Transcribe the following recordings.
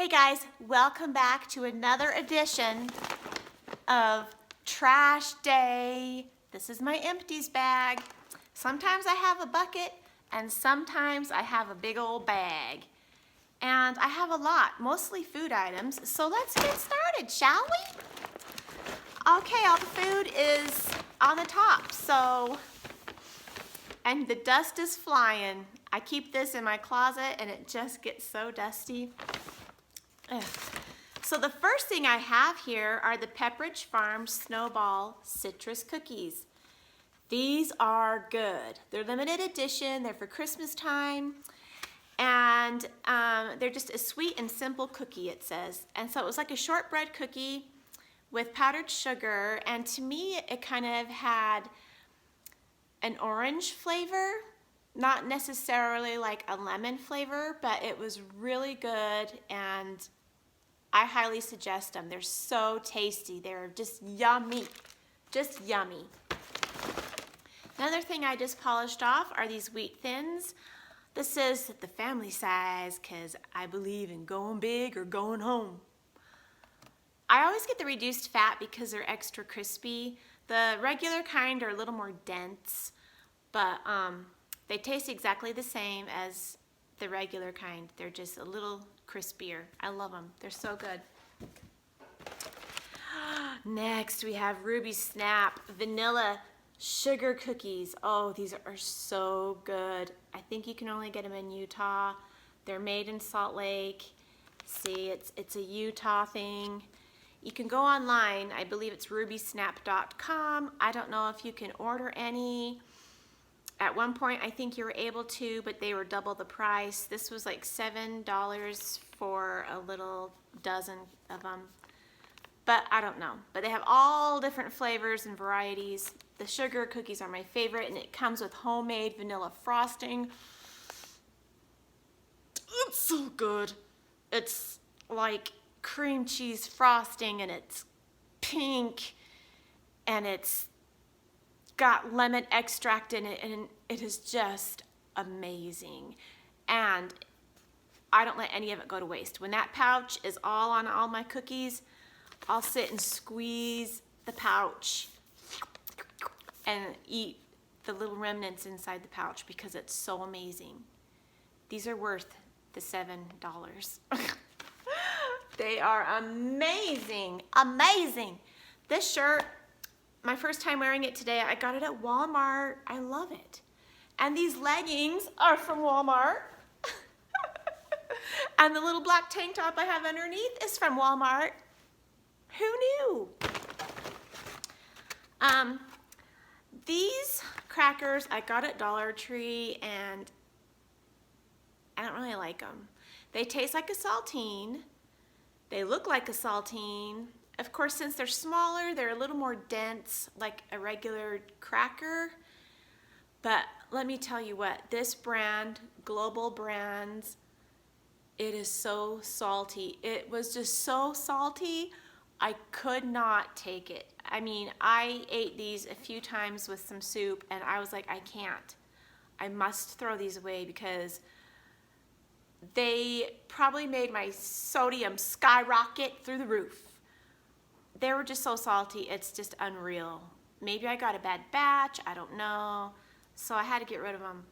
Hey guys, welcome back to another edition of Trash Day. This is my empties bag. Sometimes I have a bucket and sometimes I have a big old bag. And I have a lot, mostly food items. So let's get started, shall we? Okay, all the food is on the top, and the dust is flying. I keep this in my closet and it just gets so dusty. Ugh. So the first thing I have here are the Pepperidge Farm Snowball Citrus Cookies. These are good. They're limited edition, they're for Christmas time, and they're just a sweet and simple cookie, it says. And so it was like a shortbread cookie with powdered sugar, and to me it kind of had an orange flavor, not necessarily like a lemon flavor, but it was really good and I highly suggest them. They're so tasty. They're just yummy, just yummy. Another thing I just polished off are these wheat thins. This is the family size because I believe in going big or going home. I always get the reduced fat because they're extra crispy. The regular kind are a little more dense, but they taste exactly the same as the regular kind. They're just a little crispier. I love them. They're so good. Next, we have Ruby Snap Vanilla Sugar Cookies. Oh, these are so good. I think you can only get them in Utah. They're made in Salt Lake. See, it's a Utah thing. You can go online. I believe it's rubysnap.com. I don't know if you can order any. At one point, I think you were able to, but they were double the price. This was like $7 for a little dozen of them. But I don't know. But they have all different flavors and varieties. The sugar cookies are my favorite, and it comes with homemade vanilla frosting. It's so good. It's like cream cheese frosting, and it's pink, and it's got lemon extract in it, and it is just amazing. And I don't let any of it go to waste. When that pouch is all on all my cookies, I'll sit and squeeze the pouch and eat the little remnants inside the pouch because it's so amazing. These are worth the $7. They are amazing, amazing. This shirt, my first time wearing it today, I got it at Walmart. I love it. And these leggings are from Walmart. And the little black tank top I have underneath is from Walmart. Who knew? These crackers I got at Dollar Tree, and I don't really like them. They taste like a saltine. They look like a saltine. Of course, since they're smaller, they're a little more dense, like a regular cracker. But let me tell you what, this brand, Global Brands, it is so salty. It was just so salty, I could not take it. I mean, I ate these a few times with some soup, and I was like, I can't. I must throw these away because they probably made my sodium skyrocket through the roof. They were just so salty, it's just unreal. Maybe I got a bad batch, I don't know. So I had to get rid of them.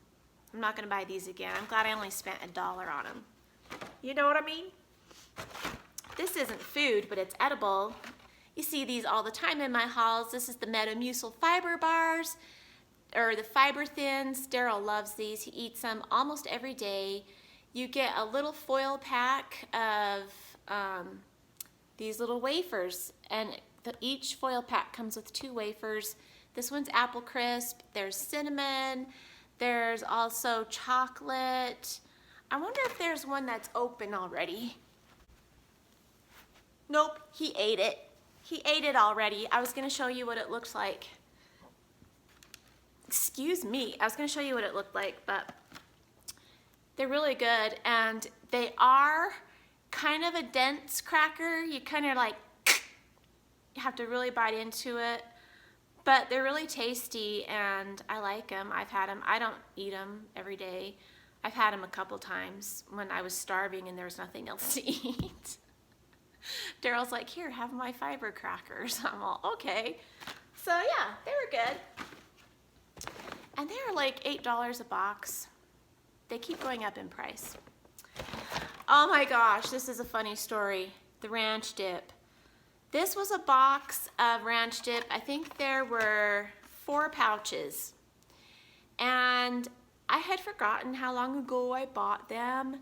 I'm not gonna buy these again. I'm glad I only spent $1 on them. You know what I mean? This isn't food, but it's edible. You see these all the time in my hauls. This is the Metamucil fiber bars, or the fiber thins. Daryl loves these. He eats them almost every day. You get a little foil pack of these little wafers, and each foil pack comes with 2 wafers. This one's apple crisp, there's cinnamon, there's also chocolate. I wonder if there's one that's open already. Nope, he ate it. He ate it already. I was gonna show you what it looks like. Excuse me, I was gonna show you what it looked like, but they're really good, and they are kind of a dense cracker. You kind of like, you have to really bite into it, but they're really tasty and I like them. I've had them. I don't eat them every day. I've had them a couple times when I was starving and there was nothing else to eat. Daryl's like, here, have my fiber crackers. I'm all, okay. So yeah, they were good. And they're like $8 a box. They keep going up in price. Oh my gosh, this is a funny story. The ranch dip. This was a box of ranch dip. I think there were 4 pouches. And I had forgotten how long ago I bought them.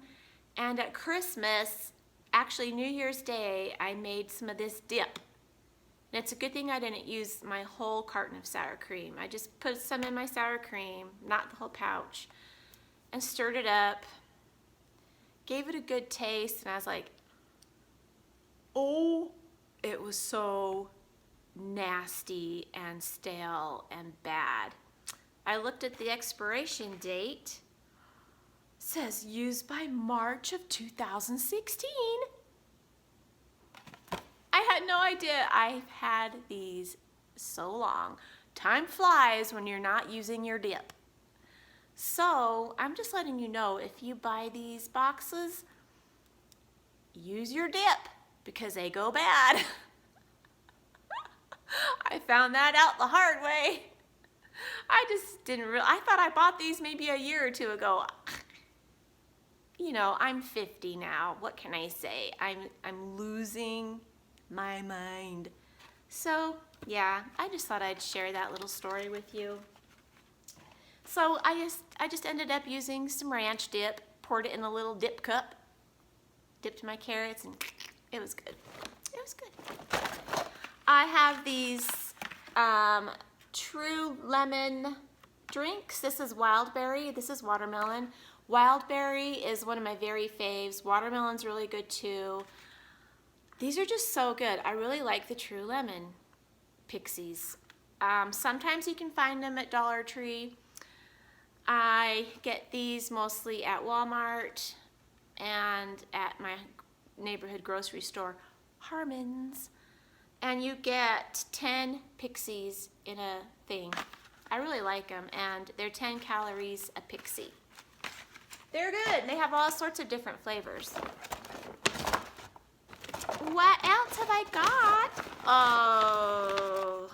And at Christmas, actually New Year's Day, I made some of this dip. And it's a good thing I didn't use my whole carton of sour cream. I just put some in my sour cream, not the whole pouch, and stirred it up. Gave it a good taste, and I was like, oh, it was so nasty and stale and bad. I looked at the expiration date. It says used by March of 2016. I had no idea. I've had these so long. Time flies when you're not using your dip. So I'm just letting you know, if you buy these boxes, use your dip because they go bad. I found that out the hard way. I just didn't really, I thought I bought these maybe a year or 2 ago. You know, I'm 50 now. What can I say? I'm losing my mind. So yeah, I just thought I'd share that little story with you. So I just ended up using some ranch dip, poured it in a little dip cup, dipped my carrots, and it was good. It was good. I have these True Lemon drinks. This is wild berry. This is watermelon. Wild berry is one of my very faves. Watermelon's really good too. These are just so good. I really like the True Lemon Pixies. Sometimes you can find them at Dollar Tree. I get these mostly at Walmart and at my neighborhood grocery store, Harmon's. And you get 10 Pixies in a thing. I really like them, and they're 10 calories a Pixie. They're good. They have all sorts of different flavors. What else have I got? Oh,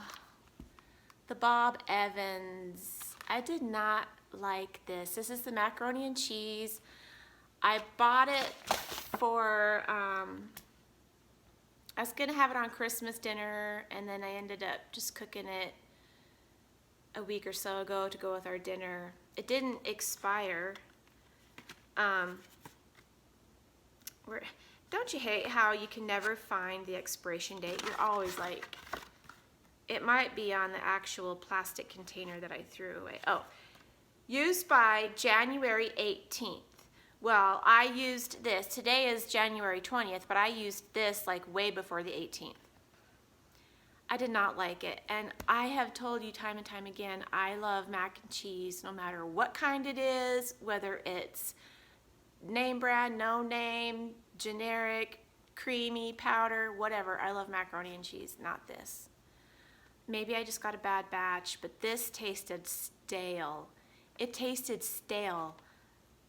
the Bob Evans. I did not like this. This is the macaroni and cheese. I bought it for, I was gonna have it on Christmas dinner, and then I ended up just cooking it a week or so ago to go with our dinner. It didn't expire. Don't you hate how you can never find the expiration date? You're always like, it might be on the actual plastic container that I threw away. Oh, used by January 18th. Well, I used this. Today is January 20th, but I used this like way before the 18th. I did not like it, and I have told you time and time again, I love mac and cheese no matter what kind it is, whether it's name brand, no name, generic, creamy, powder, whatever. I love macaroni and cheese, not this. Maybe I just got a bad batch, but this tasted stale. It tasted stale,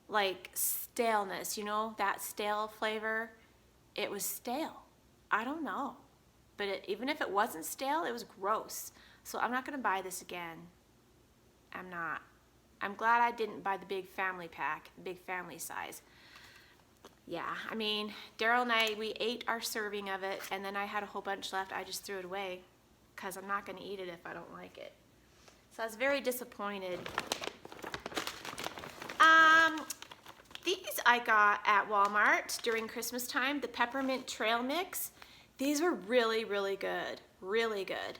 like staleness, you know, that stale flavor. It was stale. I don't know. But even if it wasn't stale, it was gross. So I'm not gonna buy this again. I'm not. I'm glad I didn't buy the big family pack, the big family size. Yeah, I mean, Daryl and I, we ate our serving of it, and then I had a whole bunch left. I just threw it away because I'm not gonna eat it if I don't like it. So I was very disappointed. These I got at Walmart during Christmas time, the Peppermint Trail Mix. These were really, really good, really good.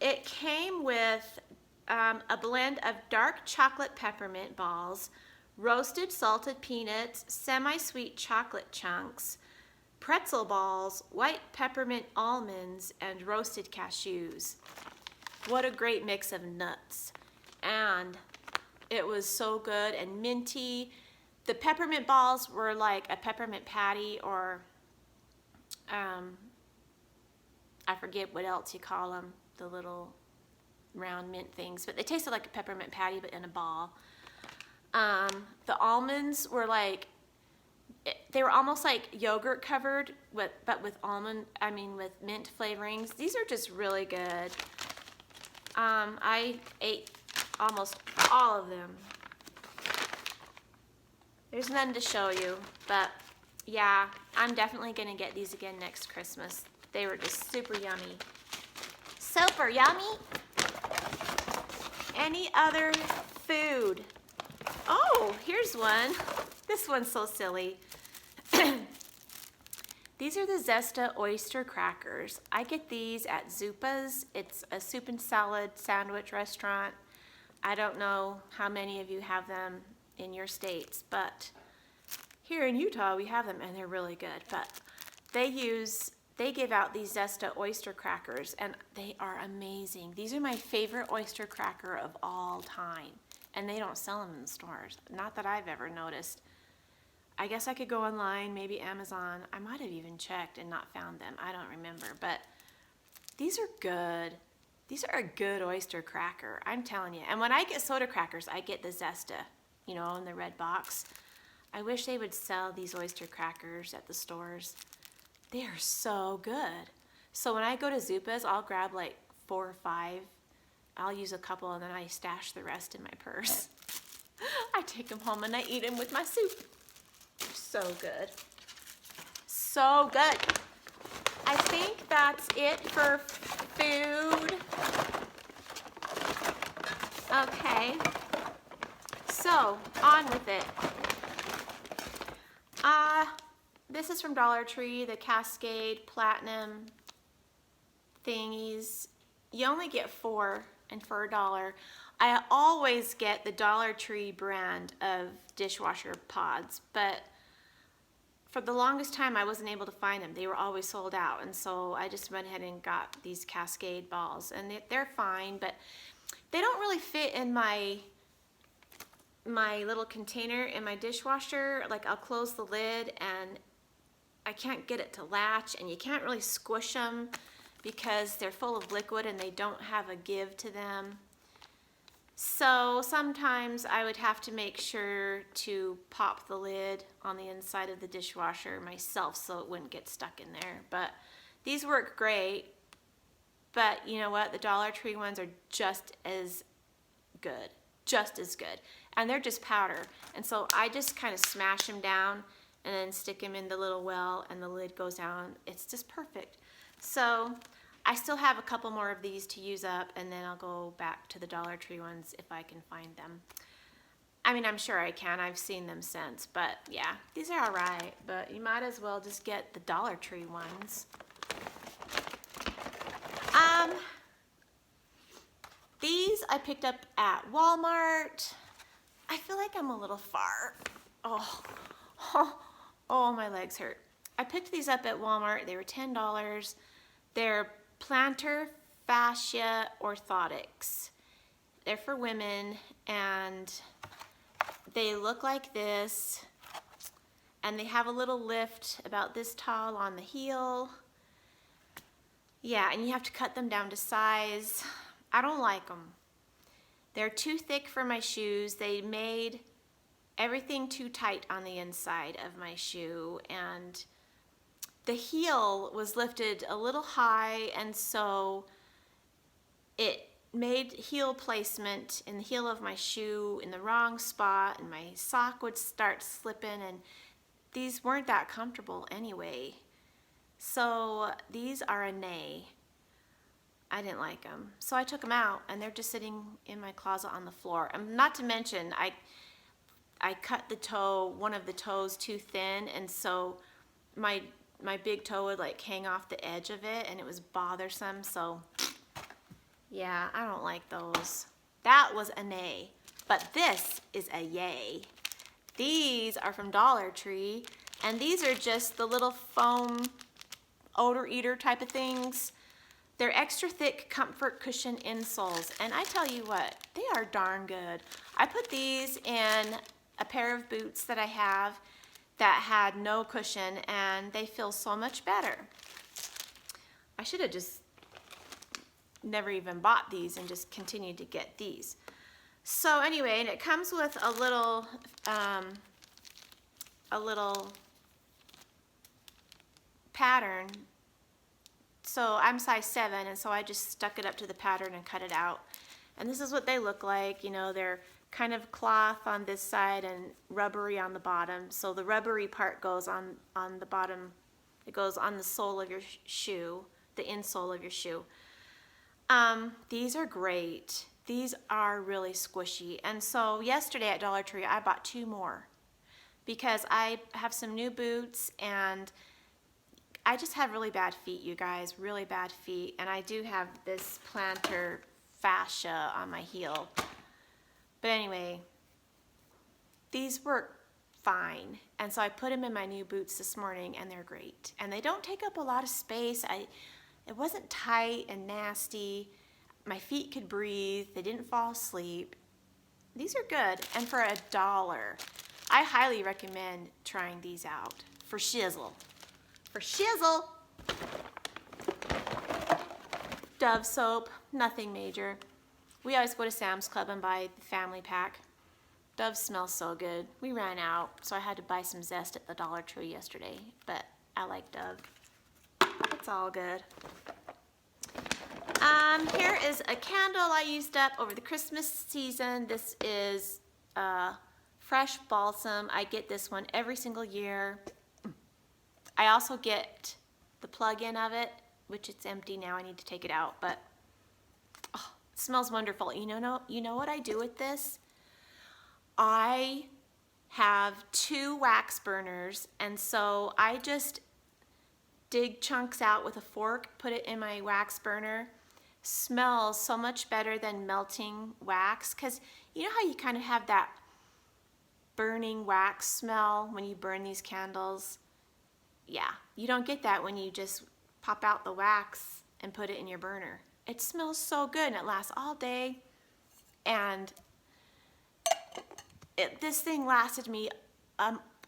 It came with a blend of dark chocolate peppermint balls, roasted salted peanuts, semi-sweet chocolate chunks, pretzel balls, white peppermint almonds, and roasted cashews. What a great mix of nuts. And it was so good and minty. The peppermint balls were like a peppermint patty, or I forget what else you call them, the little round mint things, but they tasted like a peppermint patty but in a ball. The almonds were like, they were almost like yogurt covered, but with with mint flavorings. These are just really good. I ate almost all of them. There's none to show you, but yeah, I'm definitely gonna get these again next Christmas. They were just super yummy. Super yummy. Any other food? Oh, here's one. This one's so silly. These are the Zesta oyster crackers. I get these at Zupa's. It's a soup and salad sandwich restaurant. I don't know how many of you have them in your states, but here in Utah we have them and they're really good. But they give out these Zesta oyster crackers and they are amazing. These are my favorite oyster cracker of all time. And they don't sell them in the stores. Not that I've ever noticed. I guess I could go online, maybe Amazon. I might have even checked and not found them. I don't remember, but these are good. These are a good oyster cracker, I'm telling you. And when I get soda crackers, I get the Zesta, you know, in the red box. I wish they would sell these oyster crackers at the stores. They are so good. So when I go to Zupa's, I'll grab like 4 or 5. I'll use a couple and then I stash the rest in my purse. I take them home and I eat them with my soup. So good. So good. I think that's it for food. Okay. So, on with it. This is from Dollar Tree, the Cascade Platinum thingies. You only get 4 and for $1. I always get the Dollar Tree brand of dishwasher pods, but for the longest time I wasn't able to find them. They were always sold out, and so I just went ahead and got these Cascade balls, and they're fine, but they don't really fit in my little container in my dishwasher. Like, I'll close the lid and I can't get it to latch, and you can't really squish them because they're full of liquid and they don't have a give to them. So sometimes I would have to make sure to pop the lid on the inside of the dishwasher myself so it wouldn't get stuck in there. But these work great. But you know what? The Dollar Tree ones are just as good. Just as good. And they're just powder. And so I just kind of smash them down and then stick them in the little well and the lid goes down. It's just perfect. So I still have a couple more of these to use up, and then I'll go back to the Dollar Tree ones if I can find them. I mean, I'm sure I can. I've seen them since, but yeah, these are all right, but you might as well just get the Dollar Tree ones. These I picked up at Walmart. I feel like I'm a little far. Oh, my legs hurt. I picked these up at Walmart. They were $10. They're plantar fascia orthotics. They're for women, and they look like this, and they have a little lift about this tall on the heel. Yeah, and you have to cut them down to size. I don't like them. They're too thick for my shoes. They made everything too tight on the inside of my shoe, and the heel was lifted a little high, and so it made heel placement in the heel of my shoe in the wrong spot, and my sock would start slipping, and these weren't that comfortable anyway. So these are a nay. I didn't like them. So I took them out, and they're just sitting in my closet on the floor. And not to mention, I cut the toe, one of the toes too thin, and so my big toe would like hang off the edge of it, and it was bothersome. So yeah, I don't like those. That was a nay, but this is a yay. These are from Dollar Tree, and these are just the little foam odor eater type of things. They're extra thick comfort cushion insoles, and I tell you what, they are darn good. I put these in a pair of boots that I have that had no cushion, and they feel so much better. I should have just never even bought these and just continued to get these. So anyway, and it comes with a little pattern. So I'm size 7, and so I just stuck it up to the pattern and cut it out. And this is what they look like. You know, they're kind of cloth on this side and rubbery on the bottom. So the rubbery part goes on the bottom. It goes on the sole of your shoe, the insole of your shoe. These are great. These are really squishy. And so yesterday at Dollar Tree, I bought 2 more because I have some new boots, and I just have really bad feet, you guys, really bad feet. And I do have this plantar fascia on my heel. But anyway, these work fine. And so I put them in my new boots this morning, and they're great. And they don't take up a lot of space. It wasn't tight and nasty. My feet could breathe. They didn't fall asleep. These are good. And for $1, I highly recommend trying these out for shizzle. For shizzle. Dove soap, nothing major. We always go to Sam's Club and buy the family pack. Dove smells so good. We ran out, so I had to buy some Zest at the Dollar Tree yesterday, but I like Dove. It's all good. Here is a candle I used up over the Christmas season. This is Fresh Balsam. I get this one every single year. I also get the plug-in of it, which it's empty now. I need to take it out, but oh, it smells wonderful. You know what I do with this? I have 2 wax burners, and so I just dig chunks out with a fork, put it in my wax burner. Smells so much better than melting wax, because you know how you kind of have that burning wax smell when you burn these candles? Yeah, you don't get that when you just pop out the wax and put it in your burner. It smells so good, and it lasts all day. And this thing lasted me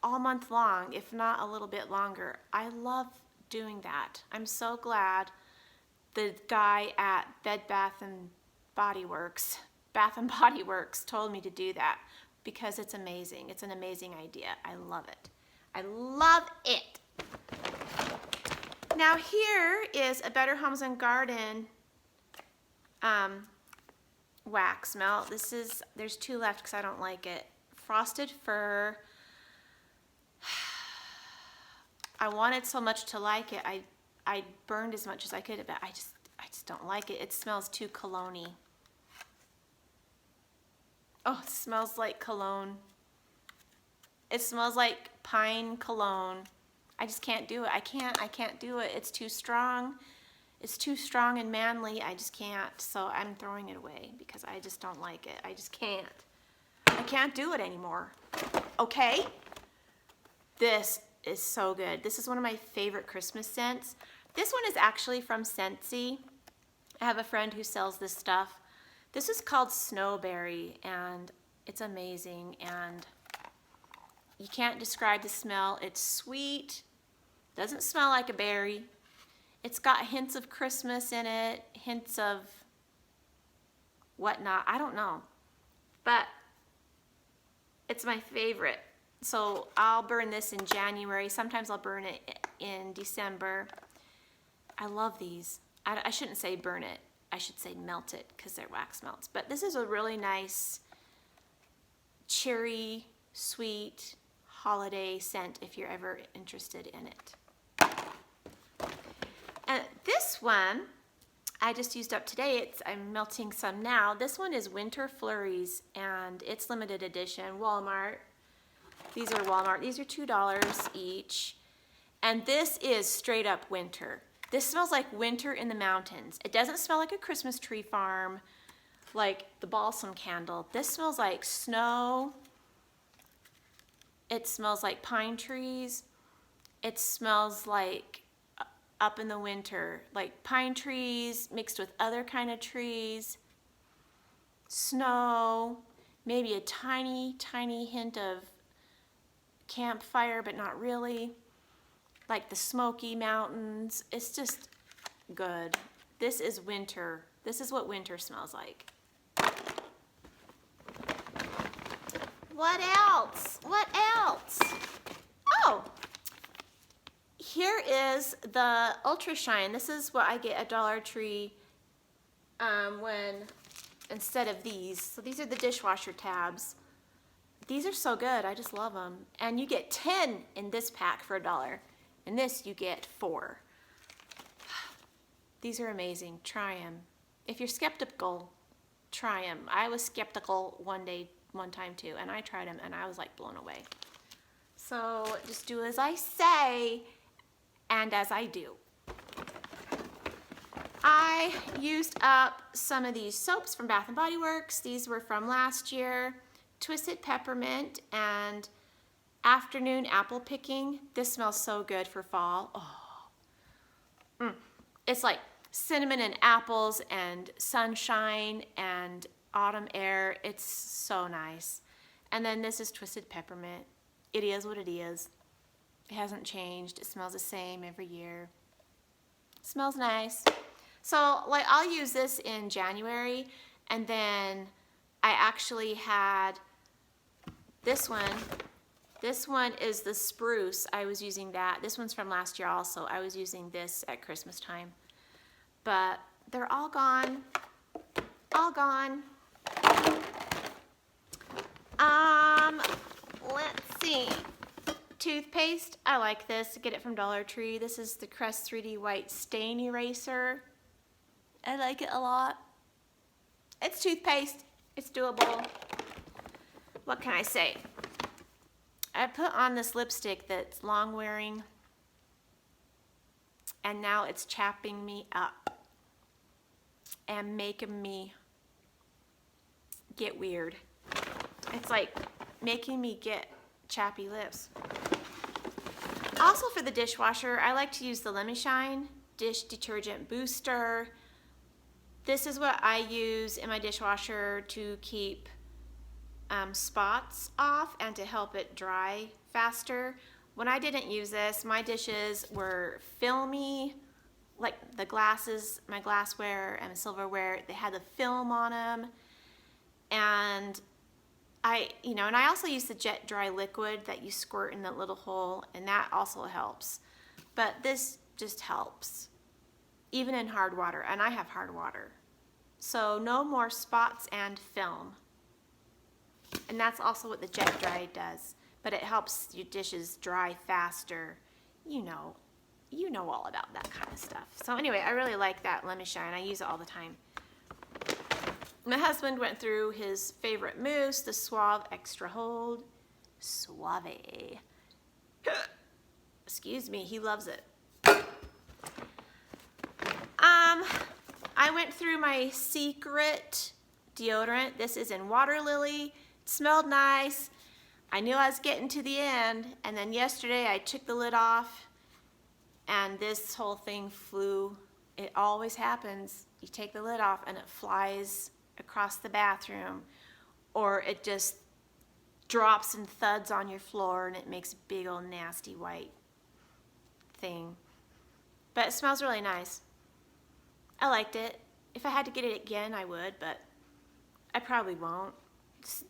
all month long, if not a little bit longer. I love doing that. I'm so glad the guy at Bath and Body Works told me to do that, because it's amazing. It's an amazing idea. I love it. I love it. Now here is a Better Homes and Garden Waxmel. There's 2 left because I don't like it. Frosted Fir. I wanted so much to like it. I burned as much as I could, but I just don't like it. It smells too cologne-y. Oh, it smells like cologne. It smells like pine cologne. I just can't do it. I can't do it. It's too strong. It's too strong and manly. I just can't. So I'm throwing it away because I just don't like it. I just can't. I can't do it anymore. Okay? This is so good. This is one of my favorite Christmas scents. This one is actually from Scentsy. I have a friend who sells this stuff. This is called Snowberry, and it's amazing, and you can't describe the smell. It's sweet, doesn't smell like a berry. It's got hints of Christmas in it, hints of whatnot, I don't know, but it's my favorite. So I'll burn this in January. Sometimes I'll burn it in December. I love these. I shouldn't say burn it. I should say melt it, because they're wax melts. But this is a really nice cherry, sweet, holiday scent if you're ever interested in it. And this one I just used up today. I'm melting some now. This one is Winter Flurries, and it's limited edition, Walmart. These are Walmart. These are $2 each. And this is straight up winter. This smells like winter in the mountains. It doesn't smell like a Christmas tree farm, like the balsam candle. This smells like snow. It smells like pine trees. It smells like up in the winter, like pine trees mixed with other kind of trees, snow, maybe a tiny, tiny hint of campfire, but not really. Like the Smoky Mountains. It's just good. This is winter. This is what winter smells like. what else? What else? Oh, here is the Ultra Shine. This is what I get at Dollar Tree instead of these. So these are the Dishwasher Tabs. These are so good. I just love them. And you get 10 in this pack for $1. In this, you get 4. These are amazing. Try them. If you're skeptical, try them. I was skeptical one time too, and I tried them and I was like blown away. So just do as I say and as I do. I used up some of these soaps from Bath & Body Works. These were from last year. Twisted Peppermint and Afternoon Apple Picking. This smells so good for fall. Oh. It's like cinnamon and apples and sunshine and autumn air. It's so nice. And then this is Twisted Peppermint. It is what it is. It hasn't changed. It smells the same every year. It smells nice. So like I'll use this in January, and then I actually had this one. This one is the Spruce. I was using that. This one's from last year also. I was using this at Christmas time. But they're all gone. All gone. Let's see. Toothpaste. I like this. Get it from Dollar Tree. This is the Crest 3D White Stain Eraser. I like it a lot. It's toothpaste. It's doable. What can I say? I put on this lipstick that's long wearing, and now it's chapping me up and making me get weird. It's like making me get chappy lips. Also for the dishwasher, I like to use the Lemon Shine Dish Detergent Booster. This is what I use in my dishwasher to keep spots off and to help it dry faster. When I didn't use this, my dishes were filmy, like the glasses, my glassware and silverware, they had the film on them. And I also use the Jet Dry liquid that you squirt in that little hole, and that also helps. But this just helps, even in hard water, and I have hard water. So no more spots and film. And that's also what the Jet Dry does, but it helps your dishes dry faster. You know all about that kind of stuff. So anyway, I really like that Lemon Shine. I use it all the time. My husband went through his favorite mousse, the Suave Extra Hold. Suave. Excuse me, he loves it. I went through my secret deodorant. This is in Water Lily. It smelled nice. I knew I was getting to the end, and then yesterday I took the lid off and this whole thing flew. It always happens. You take the lid off and it flies across the bathroom, or it just drops and thuds on your floor and it makes a big old nasty white thing. But it smells really nice. I liked it. If I had to get it again, I would, but I probably won't.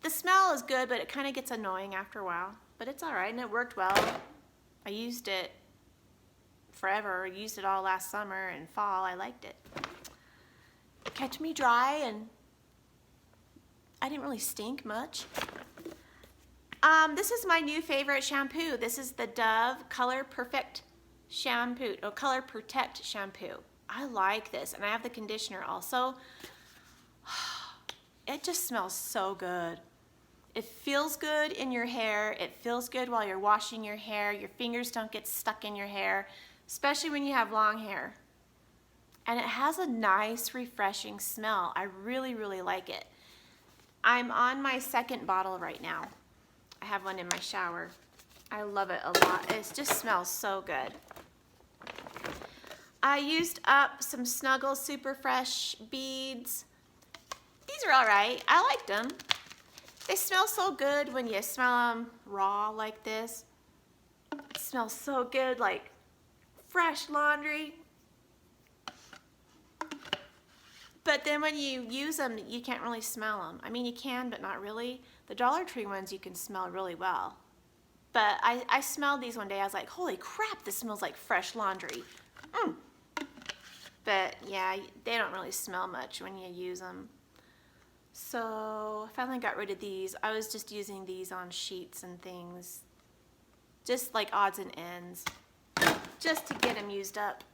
The smell is good, but it kind of gets annoying after a while. But it's all right, and it worked well. I used it forever. I used it all last summer and fall. I liked it. It kept me dry, and I didn't really stink much. This is my new favorite shampoo. This is the Dove Color Protect shampoo. I like this, and I have the conditioner also. It just smells so good. It feels good in your hair. It feels good while you're washing your hair. Your fingers don't get stuck in your hair, especially when you have long hair. And it has a nice, refreshing smell. I really, really like it. I'm on my second bottle right now. I have one in my shower. I love it a lot. It just smells so good. I used up some Snuggle Super Fresh beads. These are all right. I liked them. They smell so good when you smell them raw like this. It smells so good, like fresh laundry. But then when you use them, you can't really smell them. I mean, you can, but not really. The Dollar Tree ones you can smell really well. But I smelled these one day. I was like, holy crap, this smells like fresh laundry. But yeah, they don't really smell much when you use them. So I finally got rid of these. I was just using these on sheets and things. Just like odds and ends. Just to get them used up.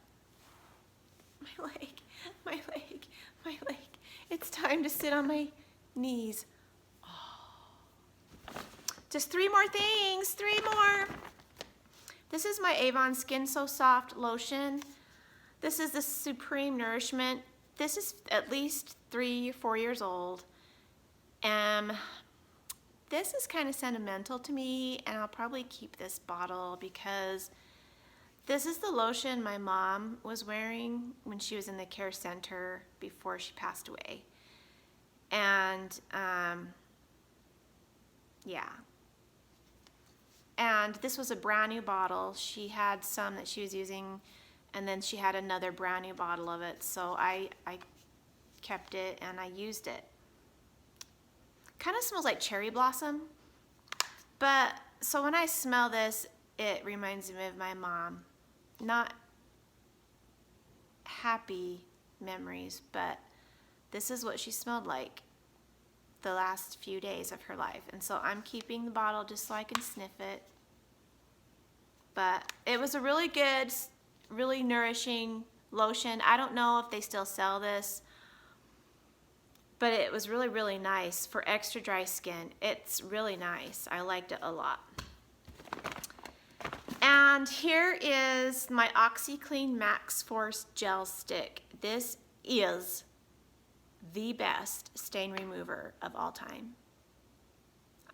My leg, my leg, my leg. It's time to sit on my knees. Oh. Just 3 more things, 3 more. This is my Avon Skin So Soft lotion. This is the Supreme Nourishment. This is at least 3 or 4 years old. This is kind of sentimental to me, and I'll probably keep this bottle because this is the lotion my mom was wearing when she was in the care center before she passed away. And yeah. And this was a brand new bottle. She had some that she was using, and then she had another brand new bottle of it. So I kept it and I used it. Kind of smells like cherry blossom. But so when I smell this, it reminds me of my mom. Not happy memories, but this is what she smelled like the last few days of her life. And so I'm keeping the bottle just so I can sniff it. But it was a really good, really nourishing lotion. I don't know if they still sell this, but it was really, really nice for extra dry skin. It's really nice. I liked it a lot. And here is my OxiClean Max Force Gel Stick. This is the best stain remover of all time.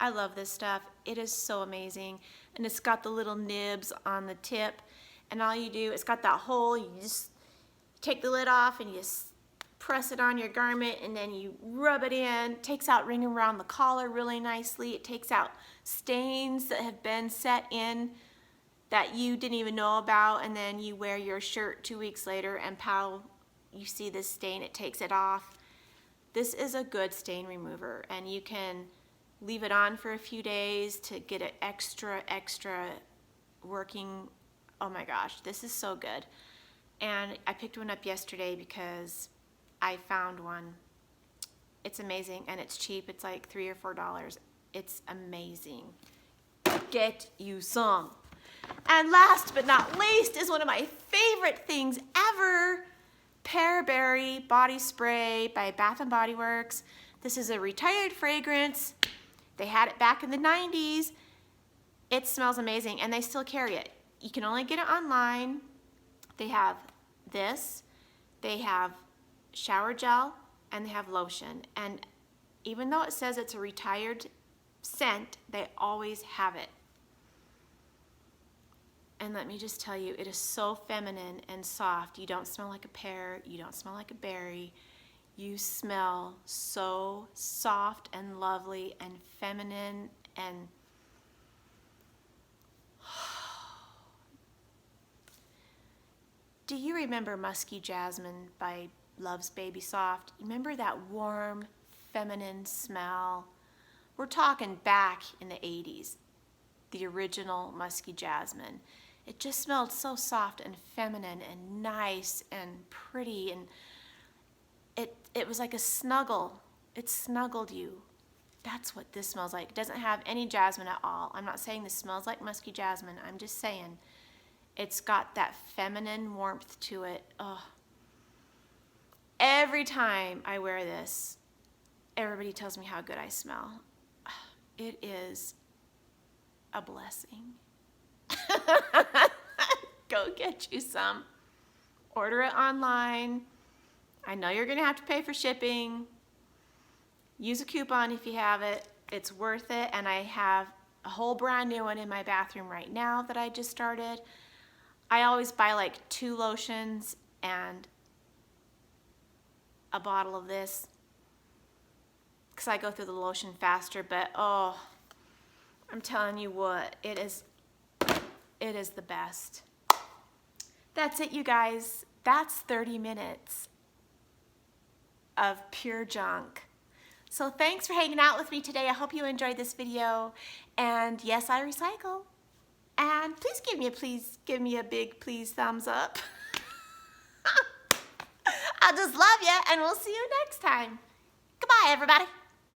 I love this stuff. It is so amazing. And it's got the little nibs on the tip. And all you do, it's got that hole. You just take the lid off and you just press it on your garment, and then you rub it in. It takes out ring around the collar really nicely. It takes out stains that have been set in that you didn't even know about, and then you wear your shirt 2 weeks later and pow, you see this stain, it takes it off. This is a good stain remover, and you can leave it on for a few days to get it extra working. Oh my gosh, this is so good. And I picked one up yesterday because I found one. It's amazing, and it's cheap. It's like $3 or $4. It's amazing. Get you some. And last but not least is one of my favorite things ever, Pear Berry Body Spray by Bath & Body Works. This is a retired fragrance. They had it back in the 90s. It smells amazing, and they still carry it. You can only get it online. They have this, they have shower gel, and they have lotion. And even though it says it's a retired scent, they always have it. And let me just tell you, it is so feminine and soft. You don't smell like a pear, you don't smell like a berry. You smell so soft and lovely and feminine and do you remember Musky Jasmine by Love's Baby Soft? Remember that warm, feminine smell? We're talking back in the 80s, the original Musky Jasmine. It just smelled so soft and feminine and nice and pretty, and it was like a snuggle. It snuggled you. That's what this smells like. It doesn't have any jasmine at all. I'm not saying this smells like Musky Jasmine. I'm just saying it's got that feminine warmth to it. Oh. Every time I wear this, everybody tells me how good I smell. It is a blessing. Go get you some. Order it online. I know you're gonna have to pay for shipping. Use a coupon if you have it. It's worth it, and I have a whole brand new one in my bathroom right now that I just started. I always buy like 2 lotions and a bottle of this because I go through the lotion faster, but oh, I'm telling you what, it is the best. That's it, you guys. That's 30 minutes of pure junk. So thanks for hanging out with me today. I hope you enjoyed this video. And yes, I recycle. And please give me a big thumbs up. I just love you, and we'll see you next time. Goodbye, everybody.